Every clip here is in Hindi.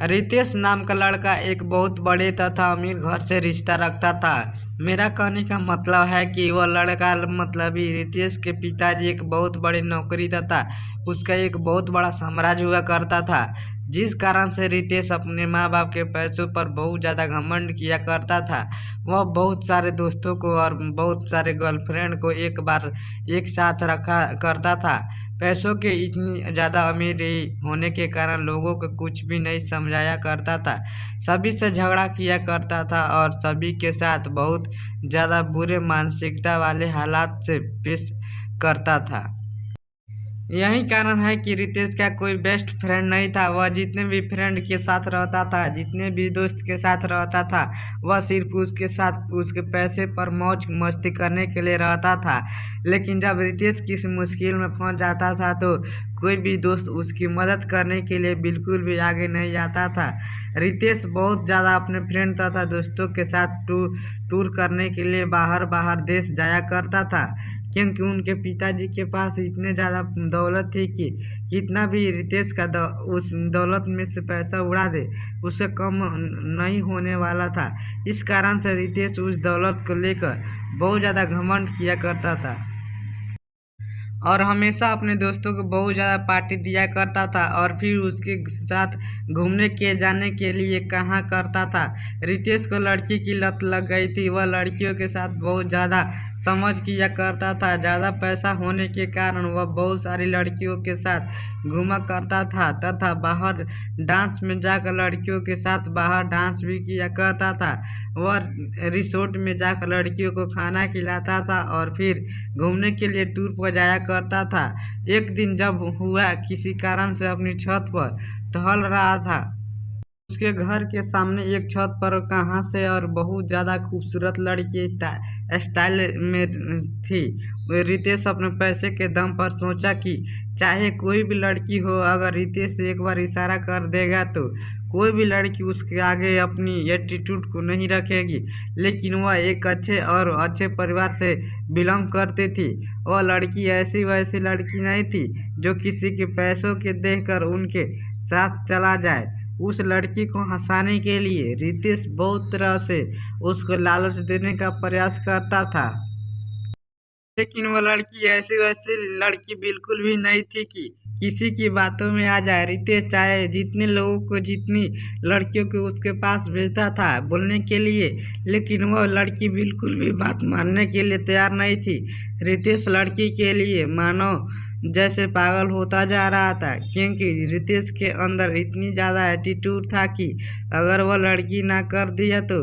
रितेश नाम का लड़का एक बहुत बड़े तथा अमीर घर से रिश्ता रखता था। मेरा कहने का मतलब है कि वह लड़का मतलब ही रितेश के पिताजी एक बहुत बड़ी नौकरी तथा उसका एक बहुत बड़ा साम्राज्य हुआ करता था, जिस कारण से रितेश अपने माँ बाप के पैसों पर बहुत ज़्यादा घमंड किया करता था। वह बहुत सारे दोस्तों को और बहुत सारे गर्लफ्रेंड को एक बार एक साथ रखा करता था। पैसों के इतनी ज़्यादा अमीरी होने के कारण लोगों को कुछ भी नहीं समझाया करता था, सभी से झगड़ा किया करता था और सभी के साथ बहुत ज़्यादा बुरे मानसिकता वाले हालात से पेश करता था। यही कारण है कि रितेश का कोई बेस्ट फ्रेंड नहीं था। वह जितने भी फ्रेंड के साथ रहता था, जितने भी दोस्त के साथ रहता था, वह सिर्फ उसके साथ उसके पैसे पर मौज मस्ती करने के लिए रहता था। लेकिन जब रितेश किसी मुश्किल में फंस जाता था तो कोई भी दोस्त उसकी मदद करने के लिए बिल्कुल भी आगे नहीं आता था। रितेश बहुत ज़्यादा अपने फ्रेंड तथा दोस्तों के साथ टूर करने के लिए बाहर देश जाया करता था, क्योंकि उनके पिताजी के पास इतने ज़्यादा दौलत थी कि कितना भी रितेश का उस दौलत में से पैसा उड़ा दे उससे कम नहीं होने वाला था। इस कारण से रितेश उस दौलत को लेकर बहुत ज़्यादा घमंड किया करता था और हमेशा अपने दोस्तों को बहुत ज़्यादा पार्टी दिया करता था और फिर उसके साथ घूमने के जाने के लिए कहा करता था। रितेश को लड़की की लत लग गई थी। वह लड़कियों के साथ बहुत ज़्यादा समझ किया करता था। ज़्यादा पैसा होने के कारण वह बहुत सारी लड़कियों के साथ घूमा करता था तथा बाहर डांस में जाकर लड़कियों के साथ बाहर डांस भी किया करता था। वह रिसोर्ट में जाकर लड़कियों को खाना खिलाता था और फिर घूमने के लिए टूर पर जाया करता था। एक दिन जब हुआ किसी कारण से अपनी छत पर टहल रहा था, उसके घर के सामने एक छत पर कहाँ से और बहुत ज़्यादा खूबसूरत लड़की स्टाइल में थी। रितेश अपने पैसे के दम पर सोचा कि चाहे कोई भी लड़की हो, अगर रितेश एक बार इशारा कर देगा तो कोई भी लड़की उसके आगे अपनी एटीट्यूड को नहीं रखेगी। लेकिन वह एक अच्छे परिवार से बिलोंग करती थी। वह लड़की ऐसी वैसी लड़की नहीं थी जो किसी के पैसों के देखकर उनके साथ चला जाए। उस लड़की को हंसाने के लिए रितेश बहुत तरह से उसको लालच देने का प्रयास करता था, लेकिन वह लड़की ऐसी वैसी लड़की बिल्कुल भी नहीं थी कि किसी की बातों में आ जाए। रितेश चाहे जितने लोगों को जितनी लड़कियों को उसके पास भेजता था बोलने के लिए, लेकिन वह लड़की बिल्कुल भी बात मानने के लिए तैयार नहीं थी। रितेश लड़की के लिए मानो जैसे पागल होता जा रहा था, क्योंकि रितेश के अंदर इतनी ज़्यादा एटीट्यूड था कि अगर वह लड़की ना कर दिया तो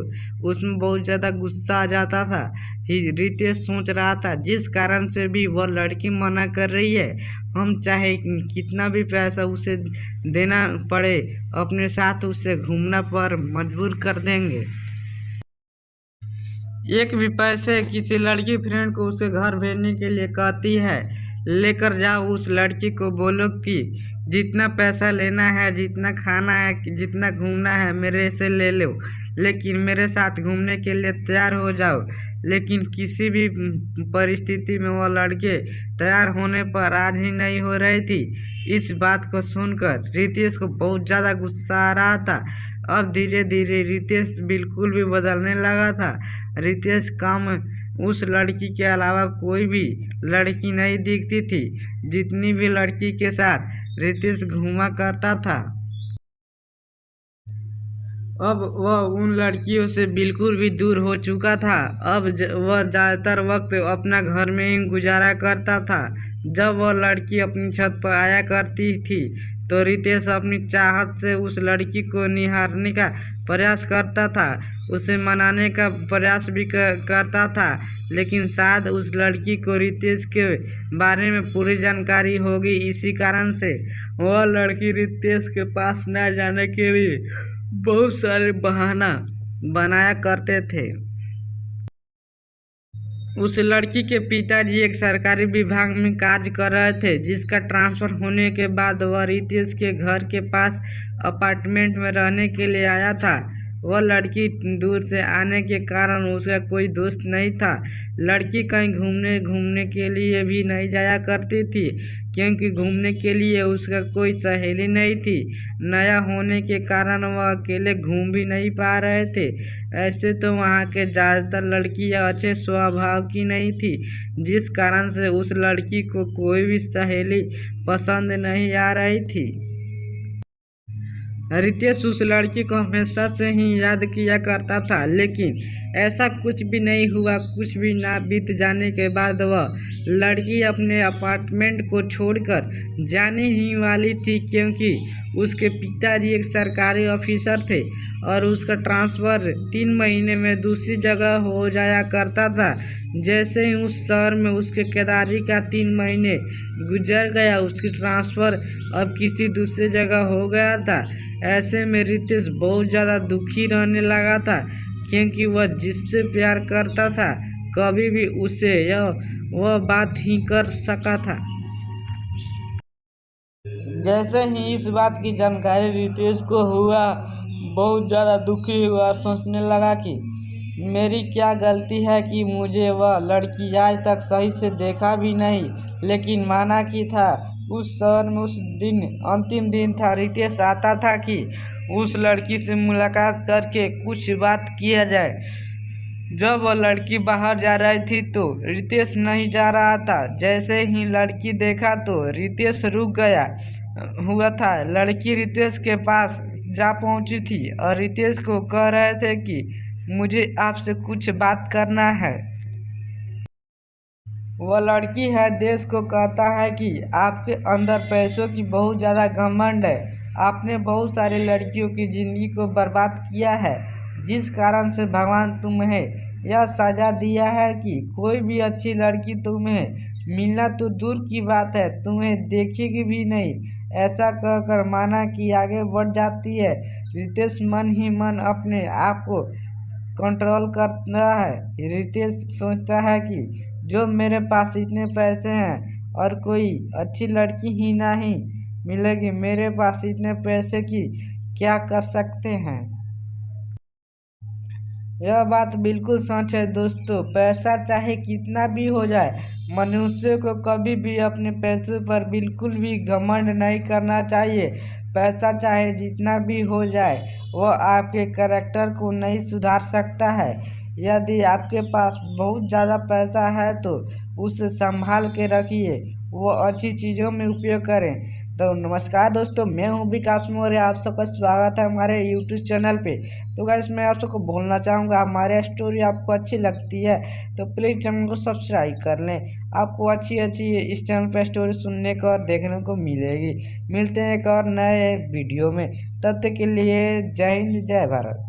उसमें बहुत ज़्यादा गुस्सा आ जाता था। रितेश सोच रहा था जिस कारण से भी वह लड़की मना कर रही है, हम चाहे कितना भी पैसा उसे देना पड़े अपने साथ उसे घूमना पर मजबूर कर देंगे। एक भी पैसे किसी लड़की फ्रेंड को उसे घर भेजने के लिए कहती है, लेकर जाओ। उस लड़की को बोलो कि जितना पैसा लेना है, जितना खाना है, जितना घूमना है मेरे से ले लो, लेकिन मेरे साथ घूमने के लिए तैयार हो जाओ। लेकिन किसी भी परिस्थिति में वह लड़के तैयार होने पर आज ही नहीं हो रही थी। इस बात को सुनकर रितेश को बहुत ज़्यादा गुस्सा आ रहा था। अब धीरे धीरे रितेश बिल्कुल भी बदलने लगा था। रितेश कम उस लड़की के अलावा कोई भी लड़की नहीं दिखती थी। जितनी भी लड़की के साथ रितेश घूमा करता था, अब वह उन लड़कियों से बिल्कुल भी दूर हो चुका था। अब वह ज़्यादातर वक्त अपना घर में ही गुजारा करता था। जब वह लड़की अपनी छत पर आया करती थी तो रितेश अपनी चाहत से उस लड़की को निहारने का प्रयास करता था, उसे मनाने का प्रयास भी करता था। लेकिन शायद उस लड़की को रितेश के बारे में पूरी जानकारी होगी, इसी कारण से वह लड़की रितेश के पास न जाने के लिए बहुत सारे बहाना बनाया करते थे। उस लड़की के पिताजी एक सरकारी विभाग में कार्य कर रहे थे, जिसका ट्रांसफ़र होने के बाद वह रितेश के घर के पास अपार्टमेंट में रहने के लिए आया था। वह लड़की दूर से आने के कारण उसका कोई दोस्त नहीं था। लड़की कहीं घूमने के लिए भी नहीं जाया करती थी, क्योंकि घूमने के लिए उसका कोई सहेली नहीं थी। नया होने के कारण वह अकेले घूम भी नहीं पा रहे थे। ऐसे तो वहाँ के ज़्यादातर लड़कियाँ अच्छे स्वभाव की नहीं थी, जिस कारण से उस लड़की को कोई भी सहेली पसंद नहीं आ रही थी। रितेश उस लड़की को हमेशा से ही याद किया करता था, लेकिन ऐसा कुछ भी नहीं हुआ। कुछ भी ना बीत जाने के बाद वह लड़की अपने अपार्टमेंट को छोड़कर जाने ही वाली थी, क्योंकि उसके पिताजी एक सरकारी ऑफिसर थे और उसका ट्रांसफ़र 3 महीने में दूसरी जगह हो जाया करता था। जैसे ही उस शहर में उसके केदारी का 3 महीने गुजर गया, उसकी ट्रांसफ़र अब किसी दूसरी जगह हो गया था। ऐसे में रितेश बहुत ज़्यादा दुखी रहने लगा था, क्योंकि वह जिससे प्यार करता था कभी भी उसे वह बात ही कर सका था। जैसे ही इस बात की जानकारी रितेश को हुआ, बहुत ज़्यादा दुखी हुआ और सोचने लगा कि मेरी क्या गलती है कि मुझे वह लड़की आज तक सही से देखा भी नहीं। लेकिन माना कि था उस शहर में उस दिन अंतिम दिन था। रितेश आता था कि उस लड़की से मुलाकात करके कुछ बात किया जाए। जब वह लड़की बाहर जा रही थी तो रितेश नहीं जा रहा था। जैसे ही लड़की देखा तो रितेश रुक गया हुआ था। लड़की रितेश के पास जा पहुंची थी और रितेश को कह रहे थे कि मुझे आपसे कुछ बात करना है। वह लड़की है देश को कहता है कि आपके अंदर पैसों की बहुत ज़्यादा घमंड है। आपने बहुत सारी लड़कियों की ज़िंदगी को बर्बाद किया है, जिस कारण से भगवान तुम्हें यह सज़ा दिया है कि कोई भी अच्छी लड़की तुम्हें मिलना तो दूर की बात है, तुम्हें देखेगी भी नहीं। ऐसा कहकर माना कि आगे बढ़ जाती है। रितेश मन ही मन अपने आप को कंट्रोल करता है। रितेश सोचता है कि जो मेरे पास इतने पैसे हैं और कोई अच्छी लड़की ही नहीं मिलेगी, मेरे पास इतने पैसे की क्या कर सकते हैं। यह बात बिल्कुल सच है दोस्तों। पैसा चाहे कितना भी हो जाए, मनुष्य को कभी भी अपने पैसे पर बिल्कुल भी घमंड नहीं करना चाहिए। पैसा चाहे जितना भी हो जाए, वह आपके कैरेक्टर को नहीं सुधार सकता है। यदि आपके पास बहुत ज़्यादा पैसा है तो उसे संभाल के रखिए, वो अच्छी चीज़ों में उपयोग करें। तो नमस्कार दोस्तों, मैं हूं विकास मौर्य, आप सबका स्वागत है हमारे यूट्यूब चैनल पे। तो गाइस मैं आप सबको बोलना चाहूँगा, हमारे स्टोरी आपको अच्छी लगती है तो प्लीज़ चैनल को सब्सक्राइब कर लें। आपको अच्छी अच्छी इस चैनल पर स्टोरी सुनने को और देखने को मिलेगी। मिलते हैं एक और नए वीडियो में, तब तक के लिए जय हिंद जय भारत।